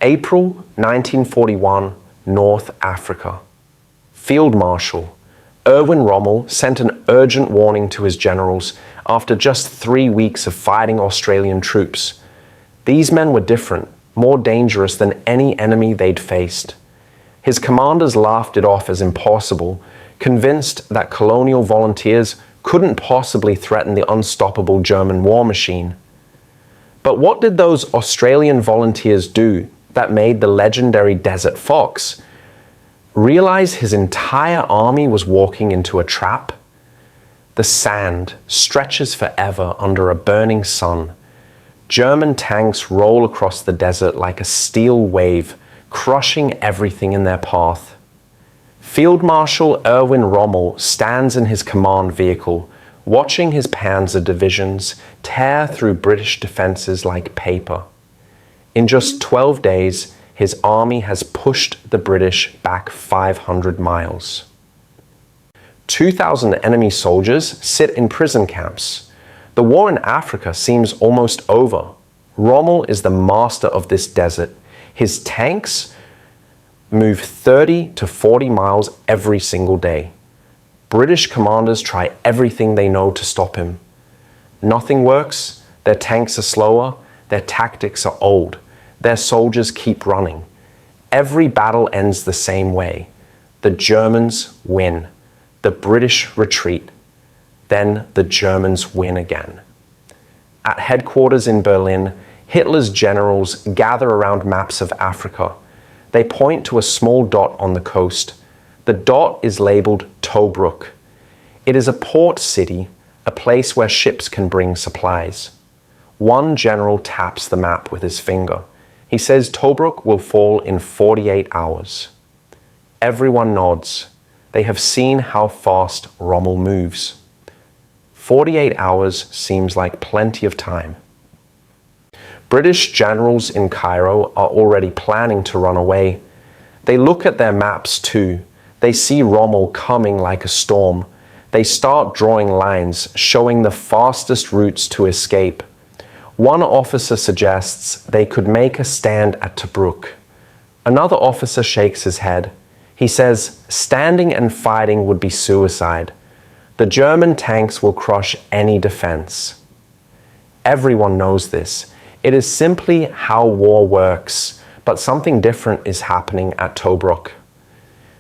April 1941, North Africa. Field Marshal Erwin Rommel sent an urgent warning to his generals after just 3 weeks of fighting Australian troops. These men were different, more dangerous than any enemy they'd faced. His commanders laughed it off as impossible, convinced that colonial volunteers couldn't possibly threaten the unstoppable German war machine. But what did those Australian volunteers do that made the legendary Desert Fox realize his entire army was walking into a trap? The sand stretches forever under a burning sun. German tanks roll across the desert like a steel wave, crushing everything in their path. Field Marshal Erwin Rommel stands in his command vehicle, watching his panzer divisions tear through British defenses like paper. In just 12 days, his army has pushed the British back 500 miles. 2,000 enemy soldiers sit in prison camps. The war in Africa seems almost over. Rommel is the master of this desert. His tanks move 30 to 40 miles every single day. British commanders try everything they know to stop him. Nothing works, their tanks are slower, their tactics are old, their soldiers keep running. Every battle ends the same way. The Germans win. The British retreat. Then the Germans win again. At headquarters in Berlin, Hitler's generals gather around maps of Africa. They point to a small dot on the coast. The dot is labeled Tobruk. It is a port city, a place where ships can bring supplies. One general taps the map with his finger. He says Tobruk will fall in 48 hours. Everyone nods. They have seen how fast Rommel moves. 48 hours seems like plenty of time. British generals in Cairo are already planning to run away. They look at their maps too. They see Rommel coming like a storm. They start drawing lines, showing the fastest routes to escape. One officer suggests they could make a stand at Tobruk. Another officer shakes his head. He says standing and fighting would be suicide. The German tanks will crush any defense. Everyone knows this. It is simply how war works, but something different is happening at Tobruk.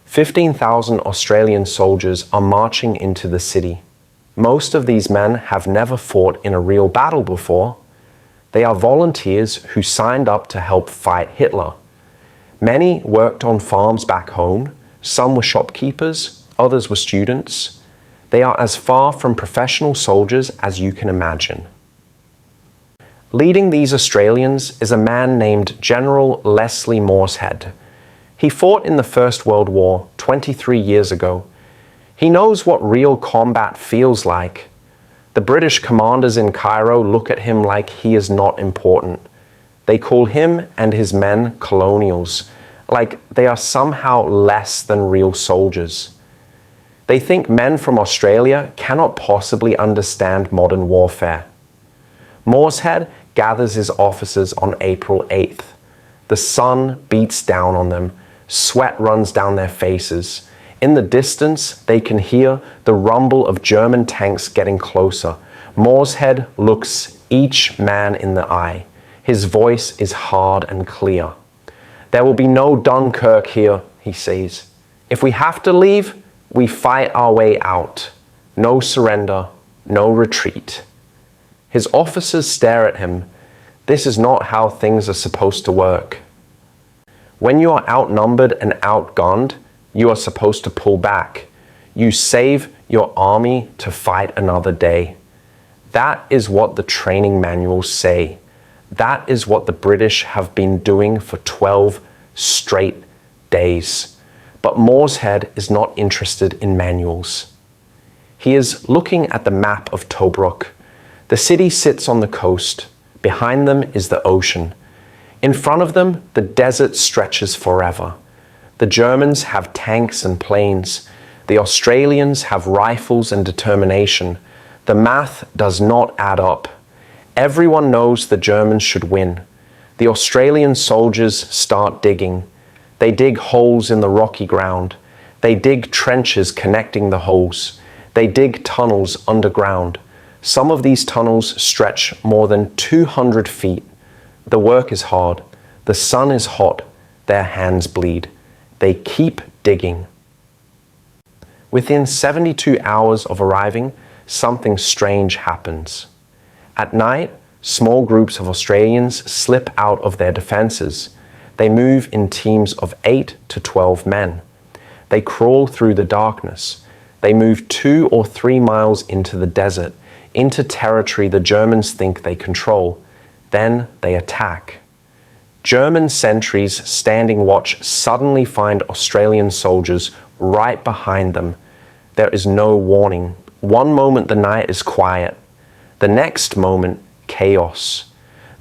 15,000 Australian soldiers are marching into the city. Most of these men have never fought in a real battle before. They are volunteers who signed up to help fight Hitler. Many worked on farms back home, some were shopkeepers, others were students. They are as far from professional soldiers as you can imagine. Leading these Australians is a man named General Leslie Morshead. He fought in the First World War 23 years ago. He knows what real combat feels like. The British commanders in Cairo look at him like he is not important. They call him and his men colonials, like they are somehow less than real soldiers. They think men from Australia cannot possibly understand modern warfare. Morshead gathers his officers on April 8th. The sun beats down on them. Sweat runs down their faces. In the distance, they can hear the rumble of German tanks getting closer. Morshead looks each man in the eye. His voice is hard and clear. "There will be no Dunkirk here," he says. "If we have to leave, we fight our way out. No surrender, no retreat." His officers stare at him. This is not how things are supposed to work. When you are outnumbered and outgunned, you are supposed to pull back. You save your army to fight another day. That is what the training manuals say. That is what the British have been doing for 12 straight days. But Morshead is not interested in manuals. He is looking at the map of Tobruk. The city sits on the coast. Behind them is the ocean. In front of them, the desert stretches forever. The Germans have tanks and planes. The Australians have rifles and determination. The math does not add up. Everyone knows the Germans should win. The Australian soldiers start digging. They dig holes in the rocky ground. They dig trenches connecting the holes. They dig tunnels underground. Some of these tunnels stretch more than 200 feet. The work is hard. The sun is hot. Their hands bleed. They keep digging. Within 72 hours of arriving, something strange happens. At night, small groups of Australians slip out of their defenses. They move in teams of 8 to 12 men. They crawl through the darkness. They move 2 or 3 miles into the desert, into territory the Germans think they control. Then they attack. German sentries standing watch suddenly find Australian soldiers right behind them. There is no warning. One moment the night is quiet. The next moment, chaos.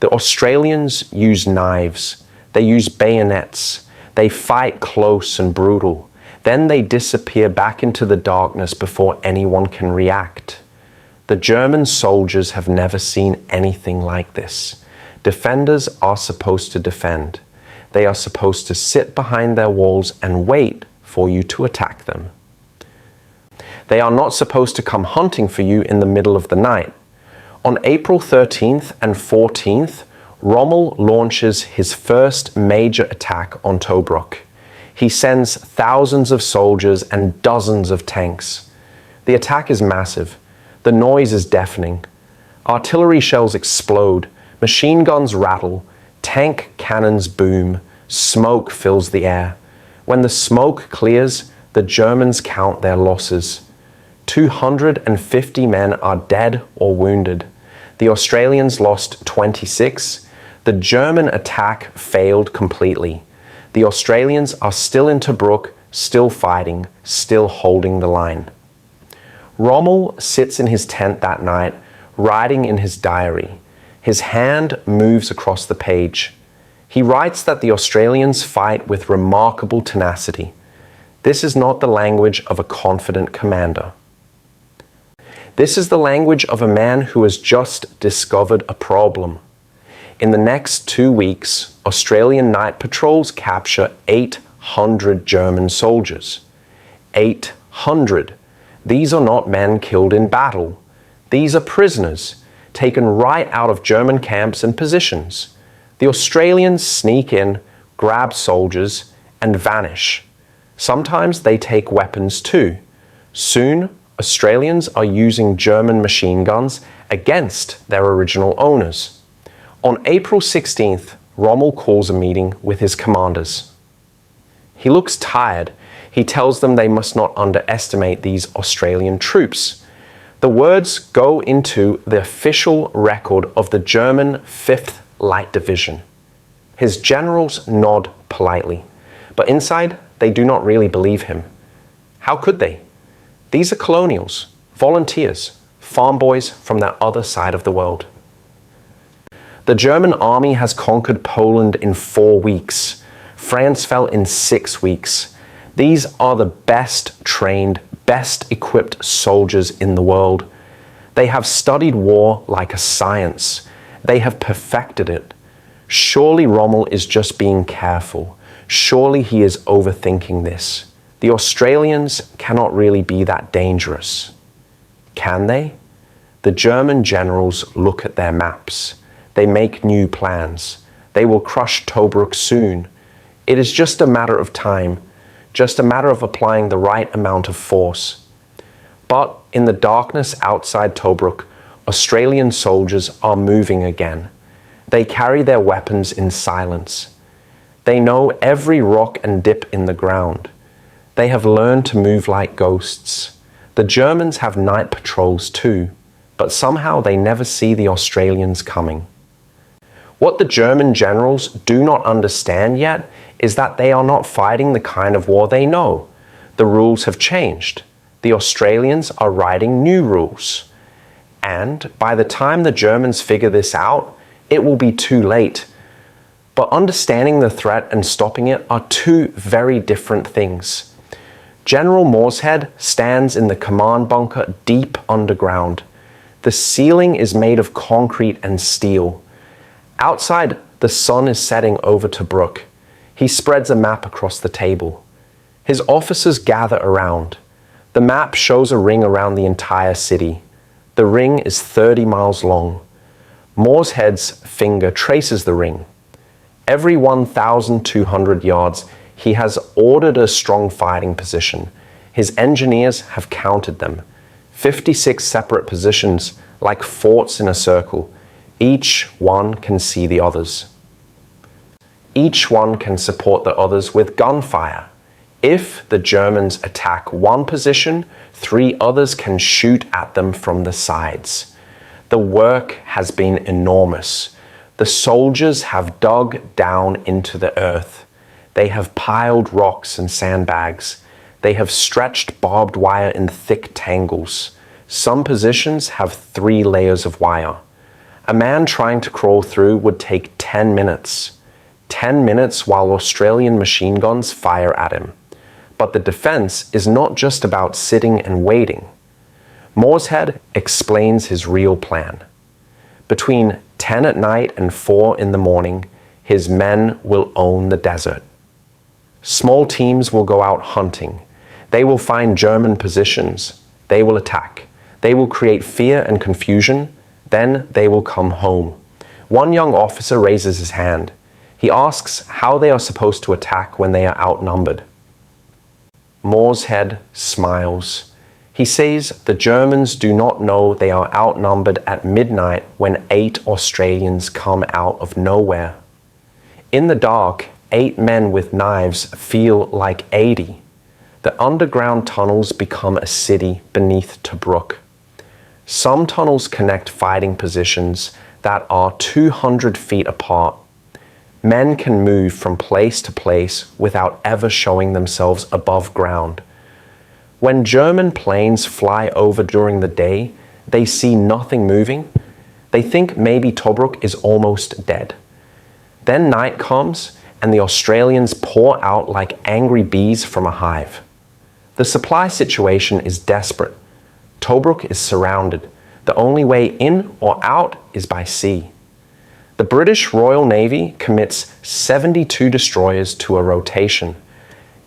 The Australians use knives. They use bayonets. They fight close and brutal. Then they disappear back into the darkness before anyone can react. The German soldiers have never seen anything like this. Defenders are supposed to defend. They are supposed to sit behind their walls and wait for you to attack them. They are not supposed to come hunting for you in the middle of the night. On April 13th and 14th, Rommel launches his first major attack on Tobruk. He sends thousands of soldiers and dozens of tanks. The attack is massive. The noise is deafening. Artillery shells explode. Machine guns rattle. Tank cannons boom. Smoke fills the air. When the smoke clears, the Germans count their losses. 250 men are dead or wounded. The Australians lost 26. The German attack failed completely. The Australians are still in Tobruk, still fighting, still holding the line. Rommel sits in his tent that night, writing in his diary. His hand moves across the page. He writes that the Australians fight with remarkable tenacity. This is not the language of a confident commander. This is the language of a man who has just discovered a problem. In the next 2 weeks, Australian night patrols capture 800 German soldiers. 800. These are not men killed in battle. These are prisoners, taken right out of German camps and positions. The Australians sneak in, grab soldiers, and vanish. Sometimes they take weapons too. Soon, Australians are using German machine guns against their original owners. On April 16th, Rommel calls a meeting with his commanders. He looks tired. He tells them they must not underestimate these Australian troops. The words go into the official record of the German 5th Light Division. His generals nod politely, but inside they do not really believe him. How could they? These are colonials, volunteers, farm boys from that other side of the world. The German army has conquered Poland in 4 weeks. France fell in 6 weeks. These are the best trained, best equipped soldiers in the world. They have studied war like a science. They have perfected it. Surely Rommel is just being careful. Surely he is overthinking this. The Australians cannot really be that dangerous. Can they? The German generals look at their maps. They make new plans. They will crush Tobruk soon. It is just a matter of time, just a matter of applying the right amount of force. But in the darkness outside Tobruk, Australian soldiers are moving again. They carry their weapons in silence. They know every rock and dip in the ground. They have learned to move like ghosts. The Germans have night patrols too, but somehow they never see the Australians coming. What the German generals do not understand yet is that they are not fighting the kind of war they know. The rules have changed. The Australians are writing new rules. And by the time the Germans figure this out, it will be too late. But understanding the threat and stopping it are two very different things. General Morshead stands in the command bunker deep underground. The ceiling is made of concrete and steel. Outside, The sun is setting over Tobruk. He spreads a map across the table. His officers gather around. The map shows a ring around the entire city. The ring is 30 miles long. Moorehead's finger traces the ring. Every 1,200 yards, he has ordered a strong fighting position. His engineers have counted them. 56 separate positions, like forts in a circle. Each one can see the others. Each one can support the others with gunfire. If the Germans attack one position, 3 others can shoot at them from the sides. The work has been enormous. The soldiers have dug down into the earth. They have piled rocks and sandbags. They have stretched barbed wire in thick tangles. Some positions have 3 layers of wire. A man trying to crawl through would take 10 minutes. 10 minutes while Australian machine guns fire at him. But the defense is not just about sitting and waiting. Moorehead explains his real plan. Between 10 at night and 4 in the morning, his men will own the desert. Small teams will go out hunting. They will find German positions. They will attack. They will create fear and confusion. Then they will come home. One young officer raises his hand. He asks how they are supposed to attack when they are outnumbered. Moorehead smiles. He says the Germans do not know they are outnumbered at midnight when 8 Australians come out of nowhere. In the dark, 8 men with knives feel like 80. The underground tunnels become a city beneath Tobruk. Some tunnels connect fighting positions that are 200 feet apart. Men can move from place to place without ever showing themselves above ground. When German planes fly over during the day, they see nothing moving. They think maybe Tobruk is almost dead. Then night comes and the Australians pour out like angry bees from a hive. The supply situation is desperate. Tobruk is surrounded. The only way in or out is by sea. The British Royal Navy commits 72 destroyers to a rotation.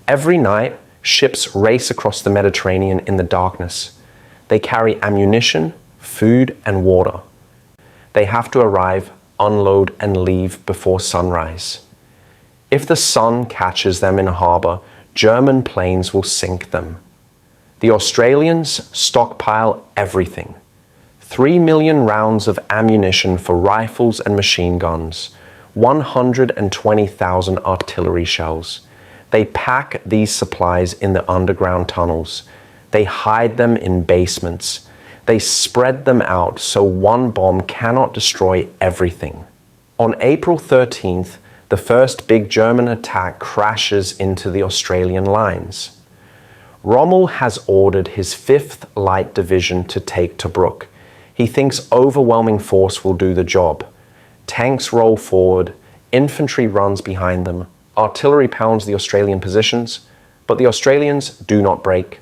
Every night, ships race across the Mediterranean in the darkness. They carry ammunition, food, and water. They have to arrive, unload, and leave before sunrise. If the sun catches them in a harbor, German planes will sink them. The Australians stockpile everything. 3 million rounds of ammunition for rifles and machine guns, 120,000 artillery shells. They pack these supplies in the underground tunnels. They hide them in basements. They spread them out so one bomb cannot destroy everything. On April 13th, the first big German attack crashes into the Australian lines. Rommel has ordered his 5th Light Division to take Tobruk. He thinks overwhelming force will do the job. Tanks roll forward, infantry runs behind them, artillery pounds the Australian positions, but the Australians do not break.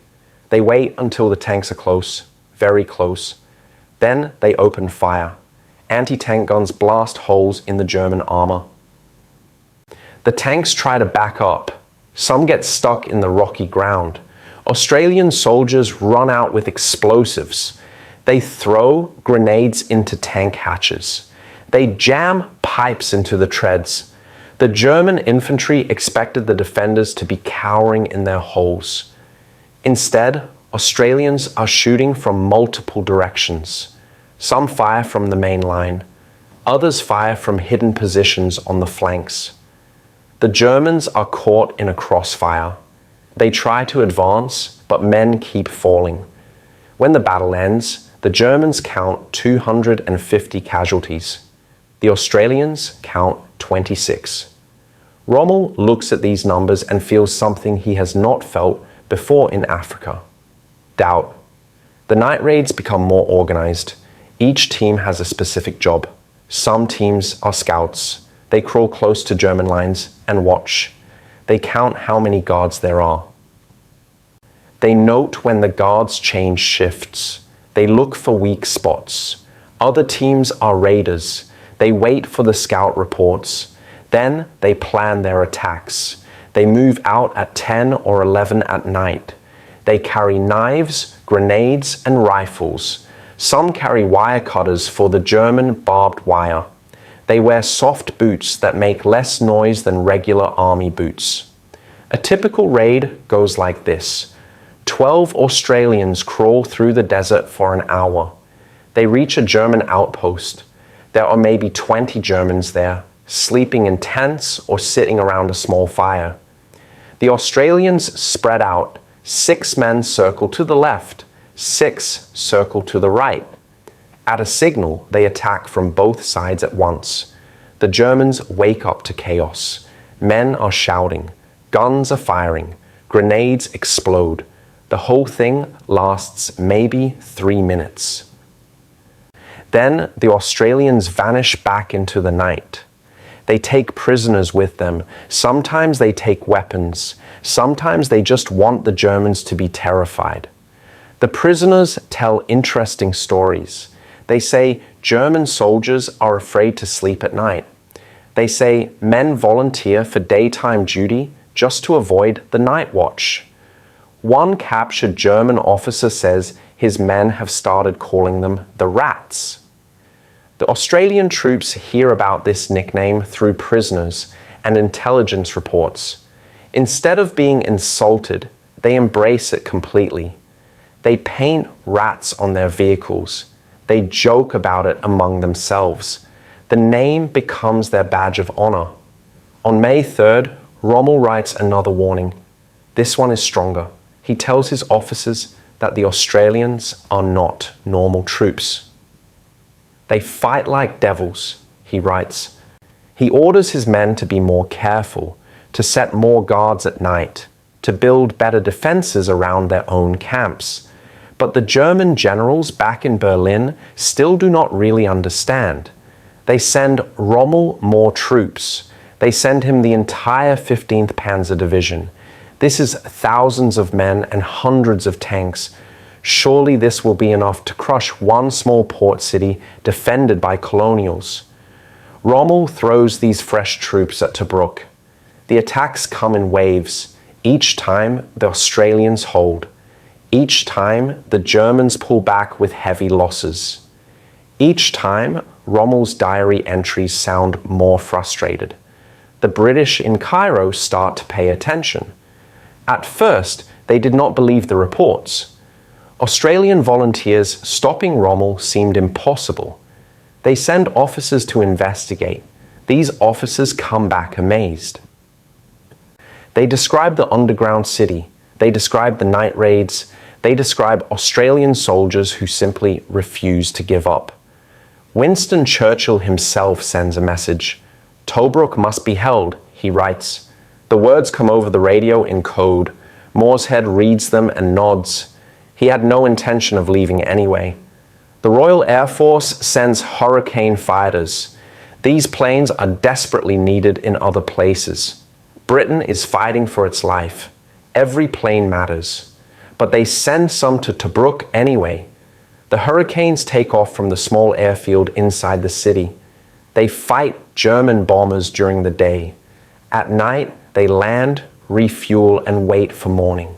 They wait until the tanks are close, very close. Then they open fire. Anti-tank guns blast holes in the German armor. The tanks try to back up. Some get stuck in the rocky ground. Australian soldiers run out with explosives. They throw grenades into tank hatches. They jam pipes into the treads. The German infantry expected the defenders to be cowering in their holes. Instead, Australians are shooting from multiple directions. Some fire from the main line. Others fire from hidden positions on the flanks. The Germans are caught in a crossfire. They try to advance, but men keep falling. When the battle ends, the Germans count 250 casualties. The Australians count 26. Rommel looks at these numbers and feels something he has not felt before in Africa: doubt. The night raids become more organized. Each team has a specific job. Some teams are scouts. They crawl close to German lines and watch. They count how many guards there are. They note when the guards change shifts. They look for weak spots. Other teams are raiders. They wait for the scout reports. Then they plan their attacks. They move out at 10 or 11 at night. They carry knives, grenades, and rifles. Some carry wire cutters for the German barbed wire. They wear soft boots that make less noise than regular army boots. A typical raid goes like this. 12 Australians crawl through the desert for an hour. They reach a German outpost. There are maybe 20 Germans there, sleeping in tents or sitting around a small fire. The Australians spread out. 6 men circle to the left, 6 circle to the right. At a signal, they attack from both sides at once. The Germans wake up to chaos. Men are shouting. Guns are firing. Grenades explode. The whole thing lasts maybe 3 minutes. Then the Australians vanish back into the night. They take prisoners with them. Sometimes they take weapons. Sometimes they just want the Germans to be terrified. The prisoners tell interesting stories. They say German soldiers are afraid to sleep at night. They say men volunteer for daytime duty just to avoid the night watch. One captured German officer says his men have started calling them the Rats. The Australian troops hear about this nickname through prisoners and intelligence reports. Instead of being insulted, they embrace it completely. They paint rats on their vehicles. They joke about it among themselves. The name becomes their badge of honor. On May 3rd, Rommel writes another warning. This one is stronger. He tells his officers that the Australians are not normal troops. They fight like devils, he writes. He orders his men to be more careful, to set more guards at night, to build better defenses around their own camps. But the German generals back in Berlin still do not really understand. They send Rommel more troops. They send him the entire 15th Panzer Division. This is thousands of men and hundreds of tanks. Surely this will be enough to crush one small port city defended by colonials. Rommel throws these fresh troops at Tobruk. The attacks come in waves. Each time the Australians hold. Each time the Germans pull back with heavy losses. Each time Rommel's diary entries sound more frustrated. The British in Cairo start to pay attention. At first, they did not believe the reports. Australian volunteers stopping Rommel seemed impossible. They send officers to investigate. These officers come back amazed. They describe the underground city. They describe the night raids. They describe Australian soldiers who simply refuse to give up. Winston Churchill himself sends a message. Tobruk must be held, he writes. The words come over the radio in code. Morshead reads them and nods. He had no intention of leaving anyway. The Royal Air Force sends Hurricane fighters. These planes are desperately needed in other places. Britain is fighting for its life. Every plane matters. But they send some to Tobruk anyway. The Hurricanes take off from the small airfield inside the city. They fight German bombers during the day. At night, they land, refuel, and wait for morning.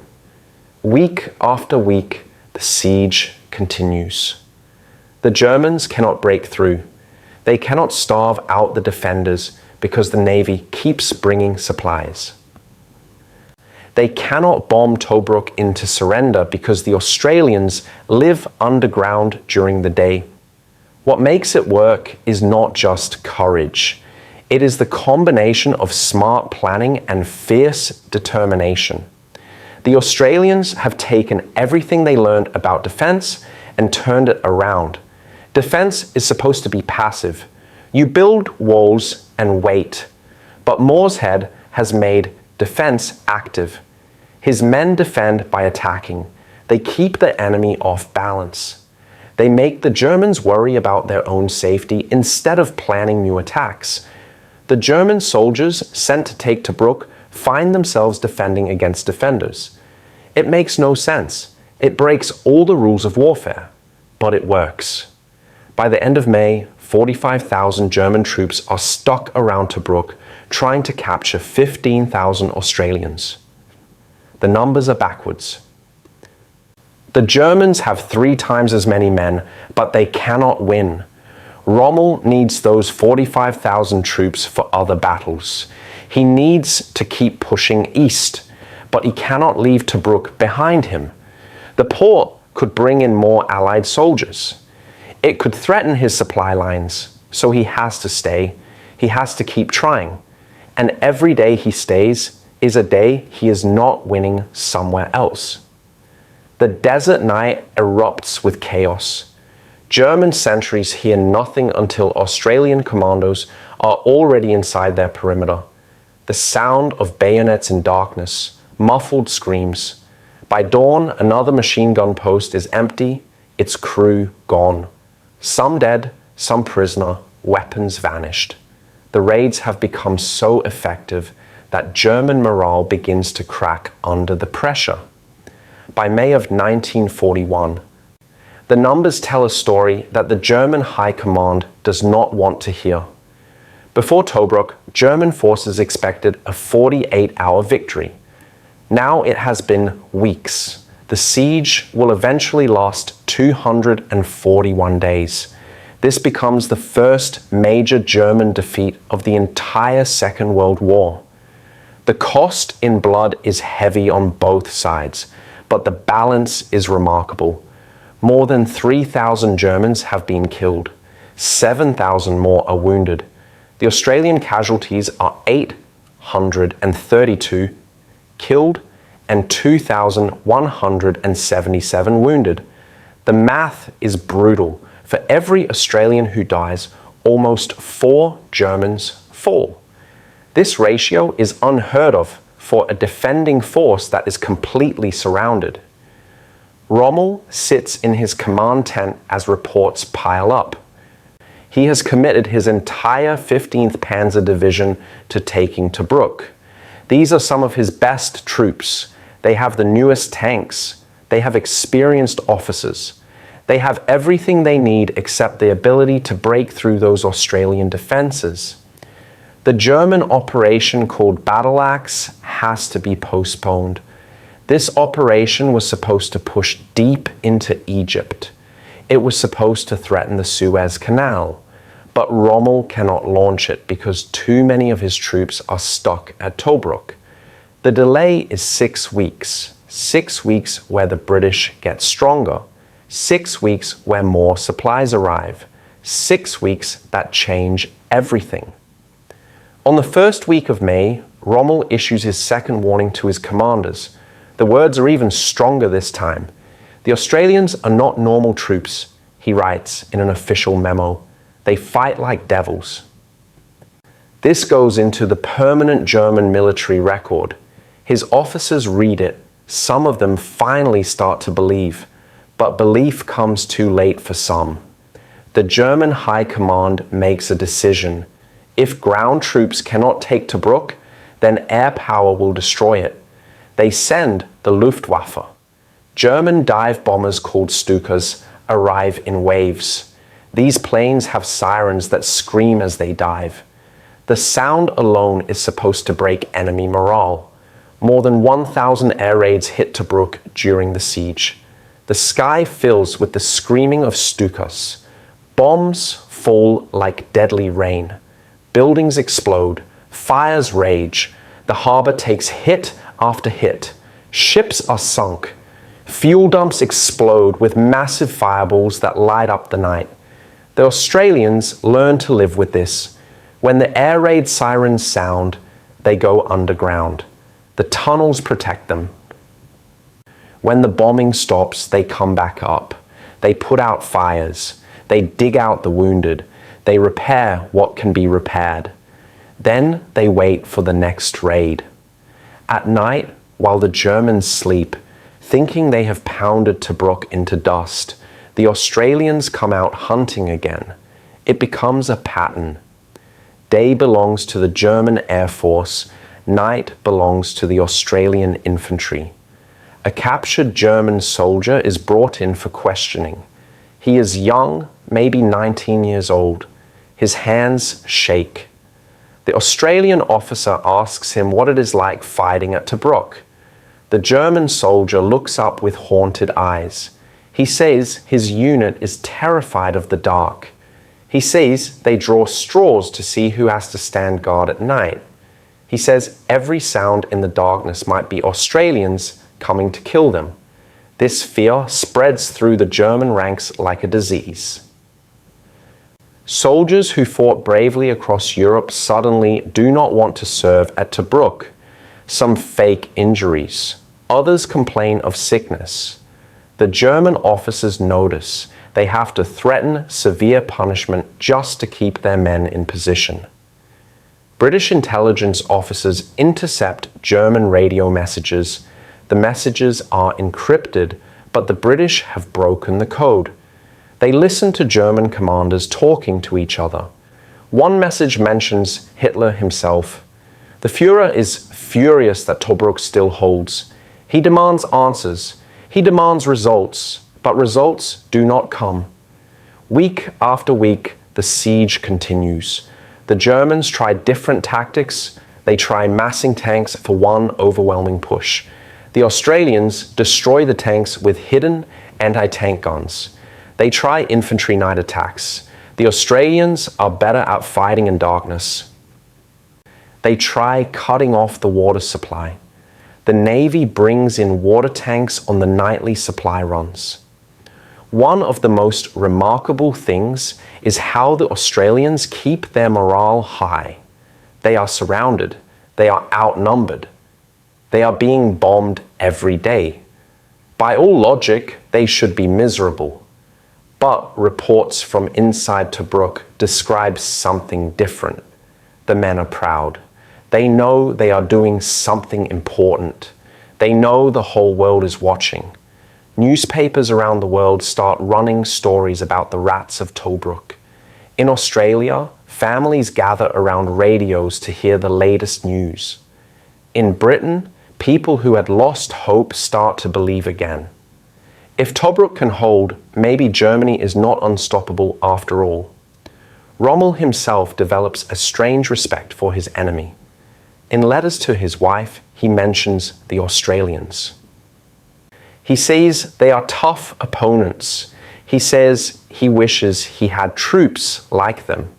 Week after week, the siege continues. The Germans cannot break through. They cannot starve out the defenders because the Navy keeps bringing supplies. They cannot bomb Tobruk into surrender because the Australians live underground during the day. What makes it work is not just courage. It is the combination of smart planning and fierce determination. The Australians have taken everything they learned about defense and turned it around. Defense is supposed to be passive. You build walls and wait. But Morshead has made defense active. His men defend by attacking. They keep the enemy off balance. They make the Germans worry about their own safety instead of planning new attacks. The German soldiers sent to take Tobruk find themselves defending against defenders. It makes no sense. It breaks all the rules of warfare, but it works. By the end of May, 45,000 German troops are stuck around Tobruk trying to capture 15,000 Australians. The numbers are backwards. The Germans have 3 times as many men, but they cannot win. Rommel needs those 45,000 troops for other battles. He needs to keep pushing east, but he cannot leave Tobruk behind him. The port could bring in more Allied soldiers. It could threaten his supply lines, so he has to stay. He has to keep trying. And every day he stays is a day he is not winning somewhere else. The desert night erupts with chaos. German sentries hear nothing until Australian commandos are already inside their perimeter. The sound of bayonets in darkness, muffled screams. By dawn, another machine gun post is empty, its crew gone. Some dead, some prisoner, weapons vanished. The raids have become so effective that German morale begins to crack under the pressure. By May of 1941, the numbers tell a story that the German High Command does not want to hear. Before Tobruk, German forces expected a 48-hour victory. Now it has been weeks. The siege will eventually last 241 days. This becomes the first major German defeat of the entire Second World War. The cost in blood is heavy on both sides, but the balance is remarkable. More than 3,000 Germans have been killed. 7,000 more are wounded. The Australian casualties are 832 killed and 2,177 wounded. The math is brutal. For every Australian who dies, almost 4 Germans fall. This ratio is unheard of for a defending force that is completely surrounded. Rommel sits in his command tent as reports pile up. He has committed his entire 15th Panzer Division to taking Tobruk. These are some of his best troops. They have the newest tanks. They have experienced officers. They have everything they need except the ability to break through those Australian defenses. The German operation called Battle Axe has to be postponed. This operation was supposed to push deep into Egypt. It was supposed to threaten the Suez Canal, but Rommel cannot launch it because too many of his troops are stuck at Tobruk. The delay is 6 weeks. 6 weeks where the British get stronger. 6 weeks where more supplies arrive. 6 weeks that change everything. On the first week of May, Rommel issues his second warning to his commanders. The words are even stronger this time. The Australians are not normal troops, he writes in an official memo. They fight like devils. This goes into the permanent German military record. His officers read it. Some of them finally start to believe, but belief comes too late for some. The German High Command makes a decision. If ground troops cannot take Tobruk, then air power will destroy it. They send the Luftwaffe. German dive bombers called Stukas arrive in waves. These planes have sirens that scream as they dive. The sound alone is supposed to break enemy morale. More than 1,000 air raids hit Tobruk during the siege. The sky fills with the screaming of Stukas. Bombs fall like deadly rain. Buildings explode. Fires rage. The harbor takes hit after hit. Ships are sunk. Fuel dumps explode with massive fireballs that light up the night. The Australians learn to live with this. When the air raid sirens sound, they go underground. The tunnels protect them. When the bombing stops, they come back up. They put out fires. They dig out the wounded. They repair what can be repaired. Then they wait for the next raid. At night, while the Germans sleep, thinking they have pounded Tobruk into dust, the Australians come out hunting again. It becomes a pattern. Day belongs to the German Air Force. Night belongs to the Australian infantry. A captured German soldier is brought in for questioning. He is young, maybe 19 years old. His hands shake. The Australian officer asks him what it is like fighting at Tobruk. The German soldier looks up with haunted eyes. He says his unit is terrified of the dark. He says they draw straws to see who has to stand guard at night. He says every sound in the darkness might be Australians coming to kill them. This fear spreads through the German ranks like a disease. Soldiers who fought bravely across Europe suddenly do not want to serve at Tobruk. Some fake injuries. Others complain of sickness. The German officers notice they have to threaten severe punishment just to keep their men in position. British intelligence officers intercept German radio messages. The messages are encrypted, but the British have broken the code. They listen to German commanders talking to each other. One message mentions Hitler himself. The Führer is furious that Tobruk still holds. He demands answers. He demands results, but results do not come. Week after week, the siege continues. The Germans try different tactics. They try massing tanks for one overwhelming push. The Australians destroy the tanks with hidden anti-tank guns. They try infantry night attacks. The Australians are better at fighting in darkness. They try cutting off the water supply. The Navy brings in water tanks on the nightly supply runs. One of the most remarkable things is how the Australians keep their morale high. They are surrounded. They are outnumbered. They are being bombed every day. By all logic, they should be miserable. But reports from inside Tobruk describe something different. The men are proud. They know they are doing something important. They know the whole world is watching. Newspapers around the world start running stories about the rats of Tobruk. In Australia, families gather around radios to hear the latest news. In Britain, people who had lost hope start to believe again. If Tobruk can hold, maybe Germany is not unstoppable after all. Rommel himself develops a strange respect for his enemy. In letters to his wife, he mentions the Australians. He says they are tough opponents. He says he wishes he had troops like them.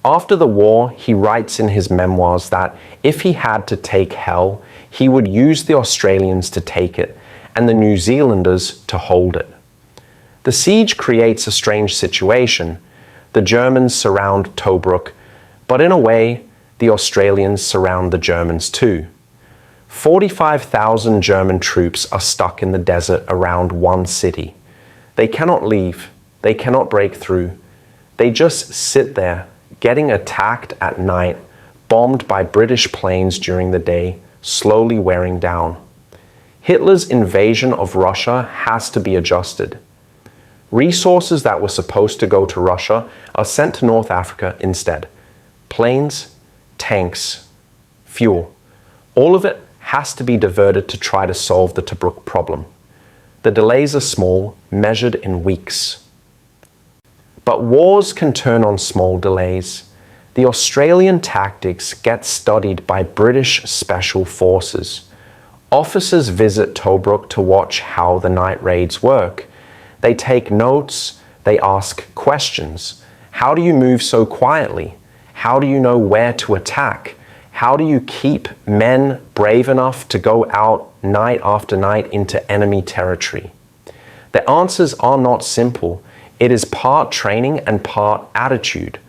After the war, he writes in his memoirs that if he had to take hell, he would use the Australians to take it and the New Zealanders to hold it. The siege creates a strange situation. The Germans surround Tobruk, but in a way, the Australians surround the Germans too. 45,000 German troops are stuck in the desert around one city. They cannot leave. They cannot break through. They just sit there, getting attacked at night, bombed by British planes during the day, slowly wearing down. Hitler's invasion of Russia has to be adjusted. Resources that were supposed to go to Russia are sent to North Africa instead. Planes, tanks, fuel. All of it has to be diverted to try to solve the Tobruk problem. The delays are small, measured in weeks. But wars can turn on small delays. The Australian tactics get studied by British special forces. Officers visit Tobruk to watch how the night raids work. They take notes, they ask questions. How do you move so quietly? How do you know where to attack? How do you keep men brave enough to go out night after night into enemy territory? The answers are not simple. It is part training and part attitude.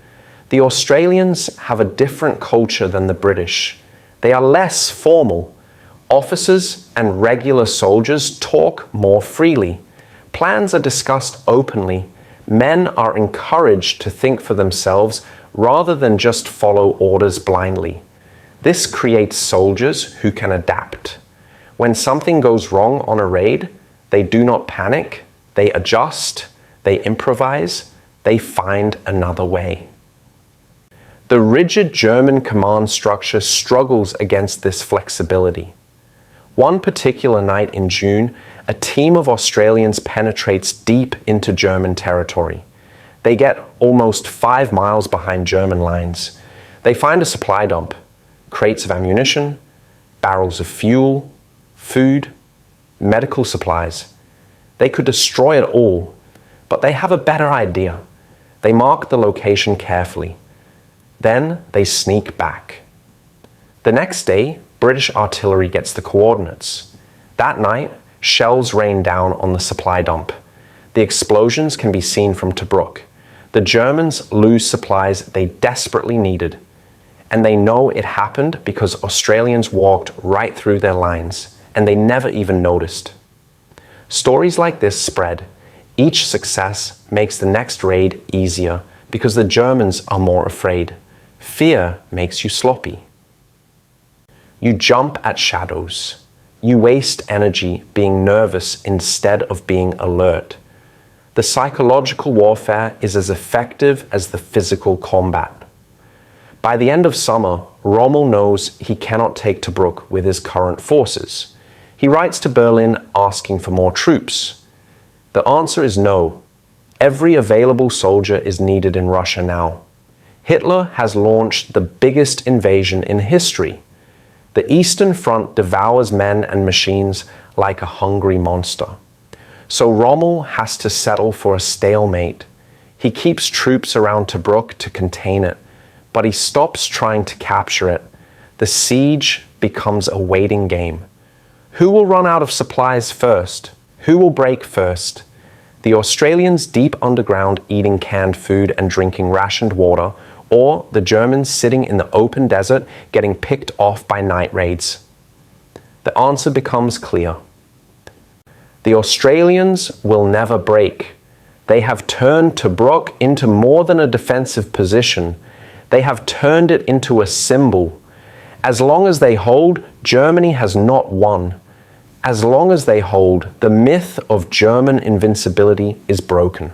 The Australians have a different culture than the British. They are less formal. Officers and regular soldiers talk more freely. Plans are discussed openly. Men are encouraged to think for themselves rather than just follow orders blindly. This creates soldiers who can adapt. When something goes wrong on a raid, they do not panic, they adjust, they improvise, they find another way. The rigid German command structure struggles against this flexibility. One particular night in June, a team of Australians penetrates deep into German territory. They get almost 5 miles behind German lines. They find a supply dump, crates of ammunition, barrels of fuel, food, medical supplies. They could destroy it all, but they have a better idea. They mark the location carefully. Then they sneak back. The next day, British artillery gets the coordinates. That night, shells rain down on the supply dump. The explosions can be seen from Tobruk. The Germans lose supplies they desperately needed. And they know it happened because Australians walked right through their lines, and they never even noticed. Stories like this spread. Each success makes the next raid easier because the Germans are more afraid. Fear makes you sloppy. You jump at shadows. You waste energy being nervous instead of being alert. The psychological warfare is as effective as the physical combat. By the end of summer, Rommel knows he cannot take Tobruk with his current forces. He writes to Berlin asking for more troops. The answer is no. Every available soldier is needed in Russia now. Hitler has launched the biggest invasion in history. The Eastern Front devours men and machines like a hungry monster. So Rommel has to settle for a stalemate. He keeps troops around Tobruk to contain it, but he stops trying to capture it. The siege becomes a waiting game. Who will run out of supplies first? Who will break first? The Australians deep underground eating canned food and drinking rationed water, or the Germans sitting in the open desert getting picked off by night raids? The answer becomes clear. The Australians will never break. They have turned Tobruk into more than a defensive position. They have turned it into a symbol. As long as they hold, Germany has not won. As long as they hold, the myth of German invincibility is broken.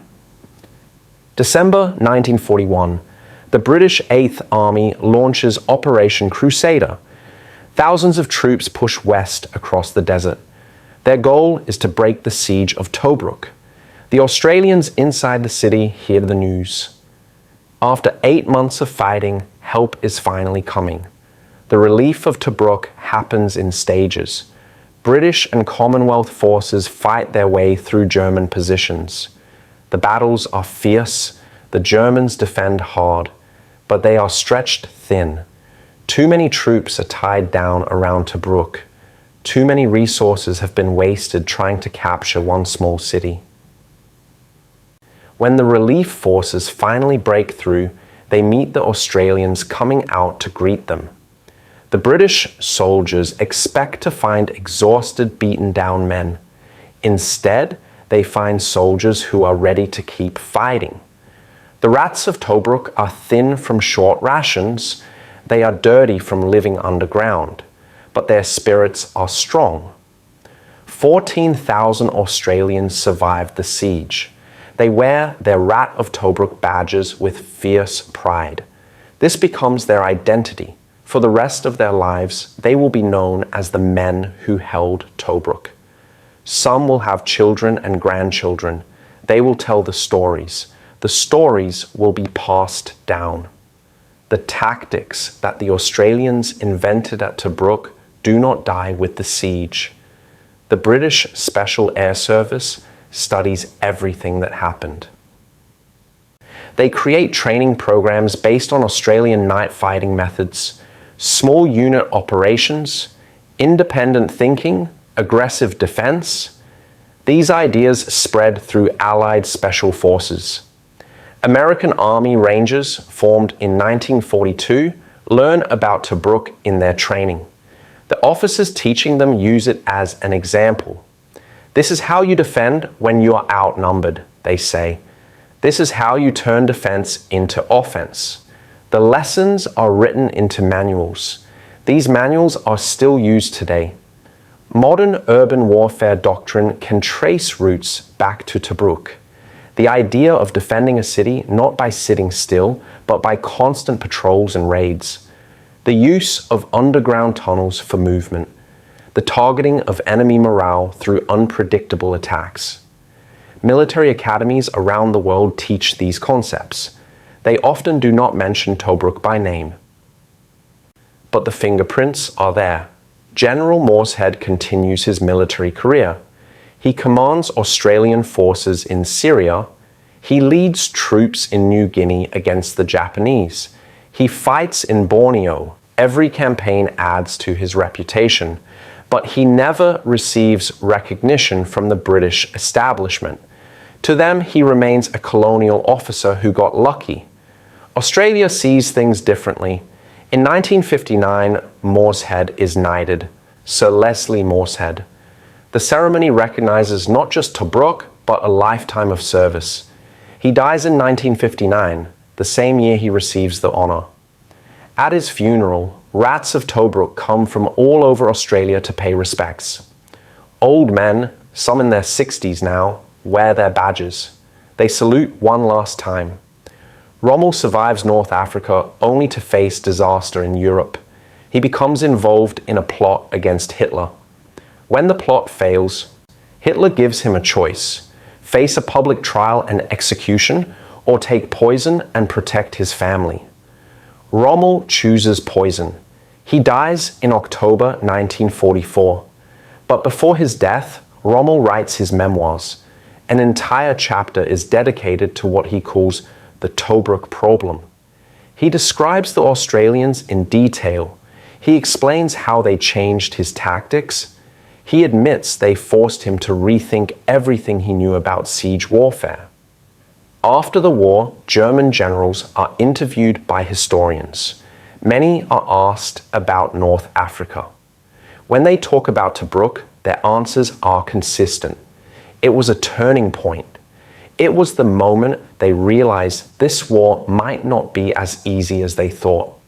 December 1941. The British 8th Army launches Operation Crusader. Thousands of troops push west across the desert. Their goal is to break the siege of Tobruk. The Australians inside the city hear the news. After 8 months of fighting, help is finally coming. The relief of Tobruk happens in stages. British and Commonwealth forces fight their way through German positions. The battles are fierce. The Germans defend hard, but they are stretched thin. Too many troops are tied down around Tobruk. Too many resources have been wasted trying to capture one small city. When the relief forces finally break through, they meet the Australians coming out to greet them. The British soldiers expect to find exhausted, beaten down men. Instead, they find soldiers who are ready to keep fighting. The rats of Tobruk are thin from short rations. They are dirty from living underground, but their spirits are strong. 14,000 Australians survived the siege. They wear their Rat of Tobruk badges with fierce pride. This becomes their identity. For the rest of their lives, they will be known as the men who held Tobruk. Some will have children and grandchildren. They will tell the stories. The stories will be passed down. The tactics that the Australians invented at Tobruk do not die with the siege. The British Special Air Service studies everything that happened. They create training programs based on Australian night fighting methods, small unit operations, independent thinking, aggressive defense. These ideas spread through Allied special forces. American Army Rangers, formed in 1942, learn about Tobruk in their training. The officers teaching them use it as an example. This is how you defend when you are outnumbered, they say. This is how you turn defense into offense. The lessons are written into manuals. These manuals are still used today. Modern urban warfare doctrine can trace roots back to Tobruk. The idea of defending a city not by sitting still, but by constant patrols and raids. The use of underground tunnels for movement. The targeting of enemy morale through unpredictable attacks. Military academies around the world teach these concepts. They often do not mention Tobruk by name. But the fingerprints are there. General Morshead continues his military career. He commands Australian forces in Syria. He leads troops in New Guinea against the Japanese. He fights in Borneo. Every campaign adds to his reputation, but he never receives recognition from the British establishment. To them, he remains a colonial officer who got lucky. Australia sees things differently. In 1959, Morshead is knighted, Sir Leslie Morshead. The ceremony recognizes not just Tobruk, but a lifetime of service. He dies in 1959, the same year he receives the honor. At his funeral, rats of Tobruk come from all over Australia to pay respects. Old men, some in their 60s now, wear their badges. They salute one last time. Rommel survives North Africa only to face disaster in Europe. He becomes involved in a plot against Hitler. When the plot fails, Hitler gives him a choice: face a public trial and execution, or take poison and protect his family. Rommel chooses poison. He dies in October 1944. But before his death, Rommel writes his memoirs. An entire chapter is dedicated to what he calls the Tobruk problem. He describes the Australians in detail. He explains how they changed his tactics. He admits they forced him to rethink everything he knew about siege warfare. After the war, German generals are interviewed by historians. Many are asked about North Africa. When they talk about Tobruk, their answers are consistent. It was a turning point. It was the moment they realized this war might not be as easy as they thought.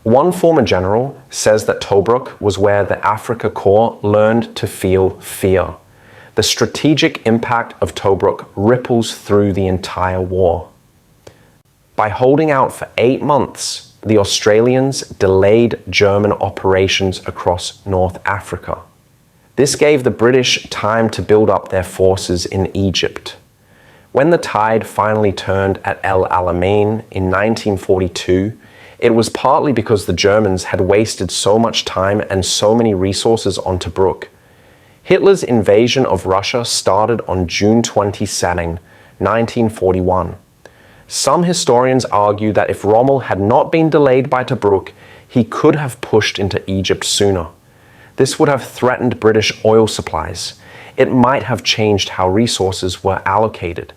One former general says that Tobruk was where the Afrika Korps learned to feel fear. The strategic impact of Tobruk ripples through the entire war. By holding out for 8 months, the Australians delayed German operations across North Africa. This gave the British time to build up their forces in Egypt. When the tide finally turned at El Alamein in 1942, it was partly because the Germans had wasted so much time and so many resources on Tobruk. Hitler's invasion of Russia started on June 22, 1941. Some historians argue that if Rommel had not been delayed by Tobruk, he could have pushed into Egypt sooner. This would have threatened British oil supplies. It might have changed how resources were allocated.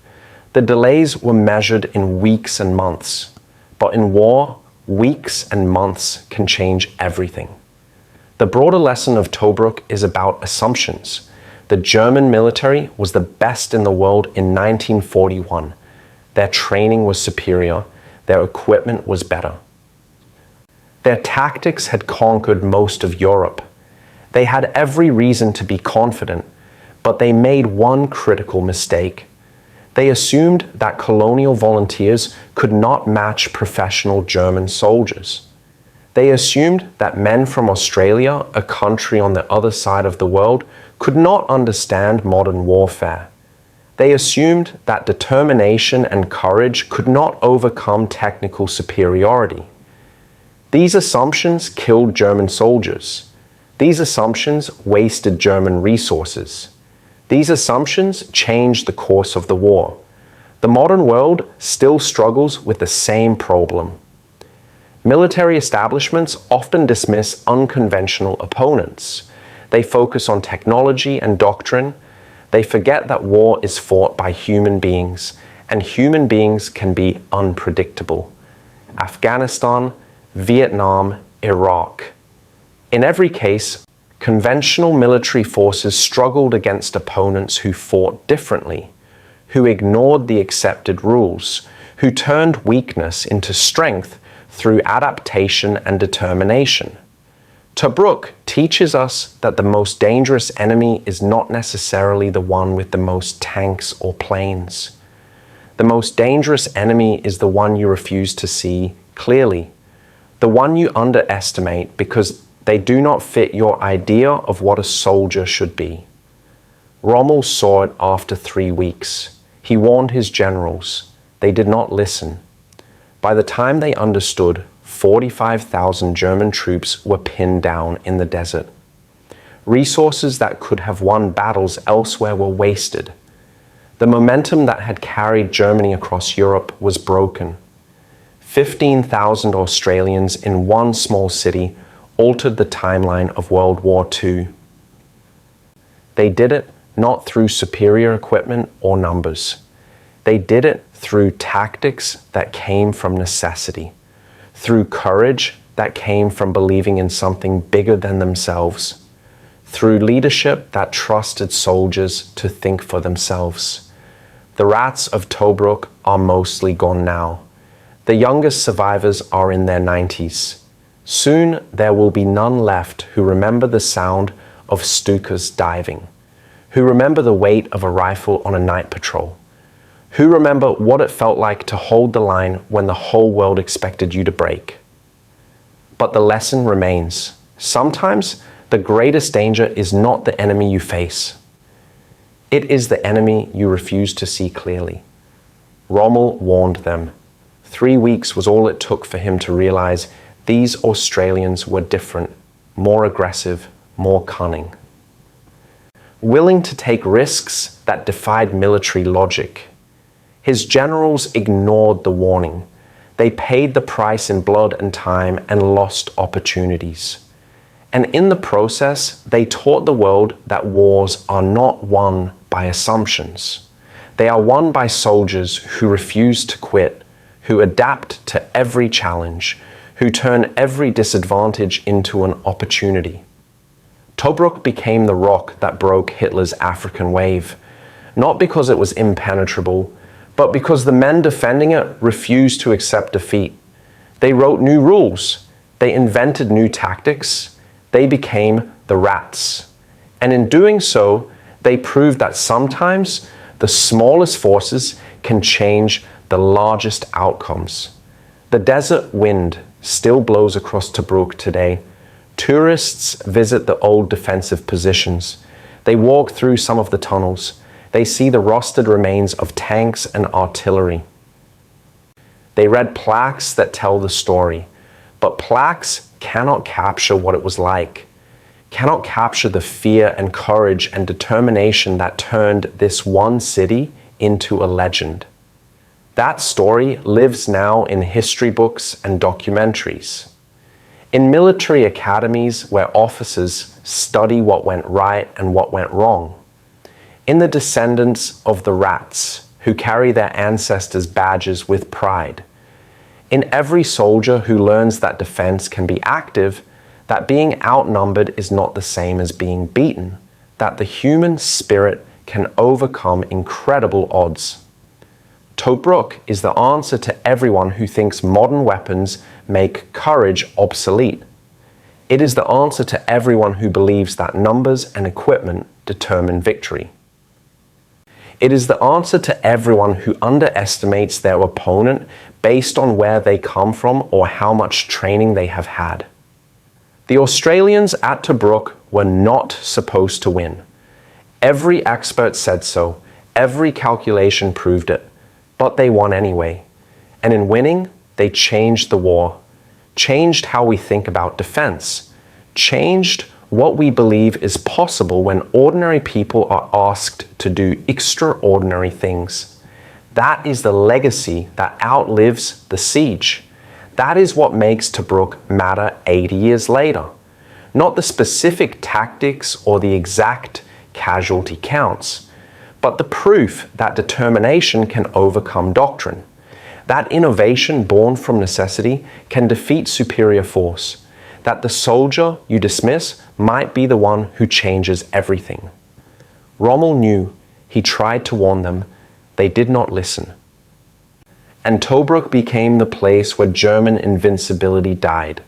The delays were measured in weeks and months. But in war, weeks and months can change everything. The broader lesson of Tobruk is about assumptions. The German military was the best in the world in 1941. Their training was superior. Their equipment was better. Their tactics had conquered most of Europe. They had every reason to be confident, but they made one critical mistake. They assumed that colonial volunteers could not match professional German soldiers. They assumed that men from Australia, a country on the other side of the world, could not understand modern warfare. They assumed that determination and courage could not overcome technical superiority. These assumptions killed German soldiers. These assumptions wasted German resources. These assumptions changed the course of the war. The modern world still struggles with the same problem. Military establishments often dismiss unconventional opponents. They focus on technology and doctrine. They forget that war is fought by human beings, and human beings can be unpredictable. Afghanistan, Vietnam, Iraq. In every case, conventional military forces struggled against opponents who fought differently, who ignored the accepted rules, who turned weakness into strength through adaptation and determination. Tobruk teaches us that the most dangerous enemy is not necessarily the one with the most tanks or planes. The most dangerous enemy is the one you refuse to see clearly, the one you underestimate because they do not fit your idea of what a soldier should be. Rommel saw it after 3 weeks. He warned his generals. They did not listen. By the time they understood, 45,000 German troops were pinned down in the desert. Resources that could have won battles elsewhere were wasted. The momentum that had carried Germany across Europe was broken. 15,000 Australians in one small city altered the timeline of World War II. They did it not through superior equipment or numbers. They did it through tactics that came from necessity, through courage that came from believing in something bigger than themselves, through leadership that trusted soldiers to think for themselves. The rats of Tobruk are mostly gone now. The youngest survivors are in their 90s. Soon there will be none left who remember the sound of Stuka's diving, who remember the weight of a rifle on a night patrol, who remember what it felt like to hold the line when the whole world expected you to break. But the lesson remains. Sometimes the greatest danger is not the enemy you face. It is the enemy you refuse to see clearly. Rommel warned them. 3 weeks was all it took for him to realize these Australians were different, more aggressive, more cunning. Willing to take risks that defied military logic. His generals ignored the warning. They paid the price in blood and time and lost opportunities. And in the process, they taught the world that wars are not won by assumptions. They are won by soldiers who refuse to quit, who adapt to every challenge, who turn every disadvantage into an opportunity. Tobruk became the rock that broke Hitler's African wave, not because it was impenetrable, but because the men defending it refused to accept defeat. They wrote new rules. They invented new tactics. They became the rats. And in doing so, they proved that sometimes the smallest forces can change the largest outcomes. The desert wind still blows across Tobruk today. Tourists visit the old defensive positions. They walk through some of the tunnels. They see the rusted remains of tanks and artillery. They read plaques that tell the story, but plaques cannot capture what it was like, cannot capture the fear and courage and determination that turned this one city into a legend. That story lives now in history books and documentaries. In military academies where officers study what went right and what went wrong. In the descendants of the rats who carry their ancestors' badges with pride. In every soldier who learns that defense can be active, that being outnumbered is not the same as being beaten, that the human spirit can overcome incredible odds. Tobruk is the answer to everyone who thinks modern weapons make courage obsolete. It is the answer to everyone who believes that numbers and equipment determine victory. It is the answer to everyone who underestimates their opponent based on where they come from or how much training they have had. The Australians at Tobruk were not supposed to win. Every expert said so. Every calculation proved it. But they won anyway. And in winning, they changed the war, changed how we think about defense, changed what we believe is possible when ordinary people are asked to do extraordinary things. That is the legacy that outlives the siege. That is what makes Tobruk matter 80 years later. Not the specific tactics or the exact casualty counts, but the proof that determination can overcome doctrine. That innovation born from necessity can defeat superior force. That the soldier you dismiss might be the one who changes everything. Rommel knew. He tried to warn them. They did not listen. And Tobruk became the place where German invincibility died.